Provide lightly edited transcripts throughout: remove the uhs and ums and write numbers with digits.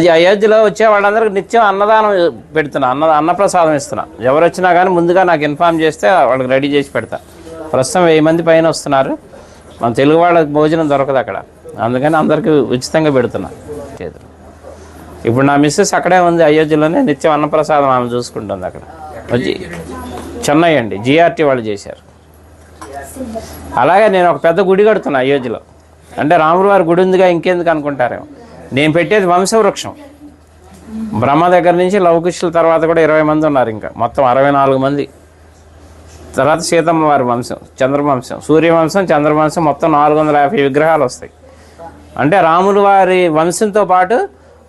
అయోధ్యలో వచ్చే వాళ్ళందరికీ నిత్యం అన్నదానం పెడుతున్నా, అన్నప్రసాదం ఇస్తున్నా. ఎవరు వచ్చినా కానీ ముందుగా నాకు ఇన్ఫామ్ చేస్తే వాళ్ళకి రెడీ చేసి పెడతా. ప్రస్తుతం 1000 మంది పైన వస్తున్నారు. మన తెలుగు వాళ్ళకి భోజనం దొరకదు అక్కడ, అందుకని అందరికీ ఉచితంగా పెడుతున్నా. ఇప్పుడు నా మిస్సెస్ అక్కడే ఉంది, అయోధ్యలోనే నిత్యం అన్నప్రసాదం ఆమె చూసుకుంటుంది. అక్కడ వచ్చి చెన్నై అండి, జిఆర్టీ వాళ్ళు చేశారు. అలాగే నేను ఒక పెద్ద గుడి కడుతున్నా అయోధ్యలో. అంటే రాముల వారి గుడి ఉందిగా ఇంకెందుకు అనుకుంటారేమో. నేను పెట్టేది వంశవృక్షం. బ్రహ్మ దగ్గర నుంచి లవకుశుల తర్వాత కూడా 20 మంది ఉన్నారు, ఇంకా మొత్తం 64 మంది. తర్వాత సీతమ్మ వారి వంశం, చంద్రవంశం, సూర్యవంశం, చంద్రవంశం, మొత్తం 450 విగ్రహాలు వస్తాయి. అంటే రాముల వారి వంశంతో పాటు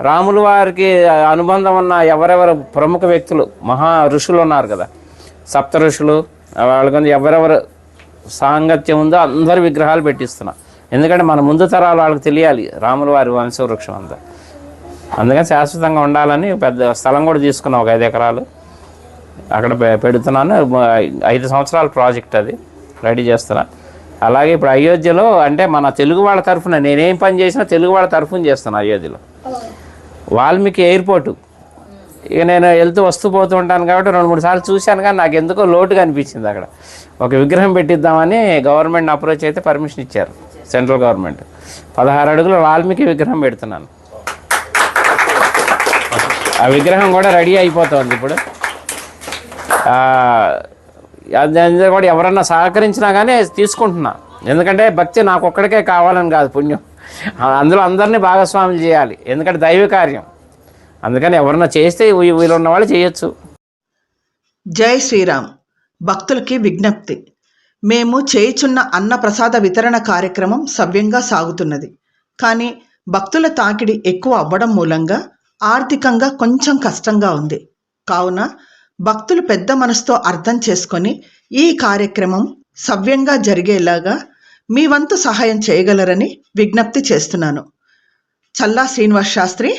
రాముల వారికి అనుబంధం ఉన్న ఎవరెవరు ప్రముఖ వ్యక్తులు, మహా ఋషులు ఉన్నారు కదా, సప్త ఋషులు, వాళ్ళకి ఎవరెవరు సాంగత్యం ఉందో అందరి విగ్రహాలు పెట్టిస్తున్నా. ఎందుకంటే మన ముందు తరాలు వాళ్ళకి తెలియాలి రాముల వారి వంశవృక్షం అంతా. అందుకని శాశ్వతంగా ఉండాలని పెద్ద స్థలం కూడా తీసుకున్నాం, ఒక 5 ఎకరాలు. అక్కడ పెడుతున్నాను. 5 సంవత్సరాల ప్రాజెక్ట్ అది, రెడీ చేస్తున్నా. అలాగే ఇప్పుడు అయోధ్యలో అంటే మన తెలుగు వాళ్ళ తరఫున నేనేం పని చేసినా తెలుగు వాళ్ళ తరఫున చేస్తాను. అయోధ్యలో వాల్మీకి ఎయిర్పోర్టు, ఇక నేను వెళ్తూ వస్తూ పోతూ ఉంటాను కాబట్టి 2-3 సార్లు చూశాను, కానీ నాకు ఎందుకో లోటుగా అనిపించింది. అక్కడ ఒక విగ్రహం పెట్టిద్దామని గవర్నమెంట్ని అప్రోచ్ అయితే పర్మిషన్ ఇచ్చారు, సెంట్రల్ గవర్నమెంట్. 16 అడుగుల వాల్మీకి విగ్రహం పెడుతున్నాను. ఆ విగ్రహం కూడా రెడీ అయిపోతుంది ఇప్పుడు. అది కూడా ఎవరన్నా సహకరించినా కానీ తీసుకుంటున్నా. ఎందుకంటే భక్తి నాకు ఒక్కడికే కావాలని కాదు, పుణ్యం అందులో అందరినీ భాగస్వాములు చేయాలి. ఎందుకంటే దైవ కార్యం, అందుకని ఎవరన్నా చేస్తే వీళ్ళున్న వాళ్ళు చేయొచ్చు. జై శ్రీరామ్. భక్తులకి విజ్ఞప్తి. మేము చేయుచున్న అన్న ప్రసాద వితరణ కార్యక్రమం సవ్యంగా సాగుతున్నది. కానీ భక్తుల తాకిడి ఎక్కువ అవ్వడం మూలంగా ఆర్థికంగా కొంచెం కష్టంగా ఉంది. కావున భక్తులు పెద్ద మనసుతో అర్థం చేసుకొని ఈ కార్యక్రమం సవ్యంగా జరిగేలాగా మీ వంతు సహాయం చేయగలరని విజ్ఞప్తి చేస్తున్నాను. చల్లా శ్రీనివాస్ శాస్త్రి,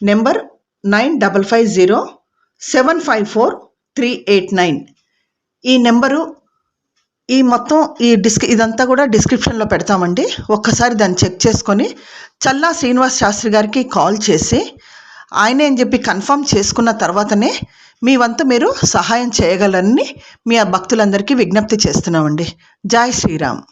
నెంబర్ 9550754389. ఈ నెంబరు ఇదంతా కూడా డిస్క్రిప్షన్లో పెడతామండి. ఒక్కసారి దాన్ని చెక్ చేసుకొని చల్లా శ్రీనివాస్ శాస్త్రి గారికి కాల్ చేసి ఆయనే అని చెప్పి కన్ఫర్మ్ చేసుకున్న తర్వాతనే మీ వంతు మీరు సహాయం చేయగలరని మీ భక్తులందరికీ విజ్ఞప్తి చేస్తున్నామండి. జై శ్రీరామ్.